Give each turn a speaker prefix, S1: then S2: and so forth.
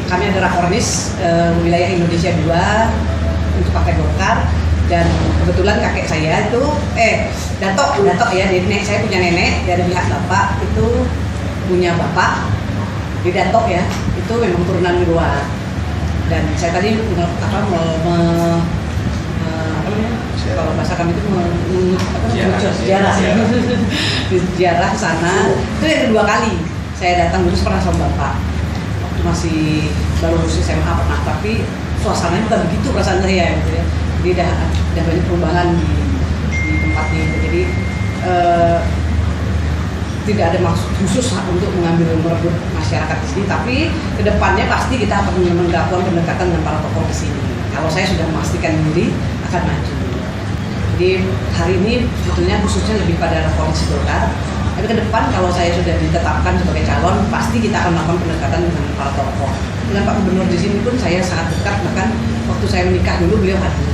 S1: kami ada rakornis wilayah Indonesia 2 untuk Partai Golkar, dan kebetulan kakek saya itu datok ya, nenek saya punya nenek dari pihak bapak itu punya bapak di Datok ya, itu memang turunan luar. Dan saya tadi kalau bahasa kami itu sejarah sejarah ke sana. Itu yang kedua kali saya datang, dulu pernah sama bapak waktu masih baru lulus SMA pernah, tapi suasananya bukan begitu perasaan saya gitu ya. Jadi ada banyak perubahan di tempatnya gitu. Jadi tidak ada maksud khusus untuk merebut masyarakat di sini, tapi kedepannya pasti kita akan melakukan pendekatan dengan para tokoh di sini. Kalau saya sudah memastikan diri akan maju. Jadi hari ini sebetulnya khususnya lebih pada koalisi Golkar. Tapi ke depan kalau saya sudah ditetapkan sebagai calon, pasti kita akan melakukan pendekatan dengan para tokoh. Dengan Pak Gubernur di sini pun saya sangat dekat, bahkan waktu saya menikah dulu beliau hadir.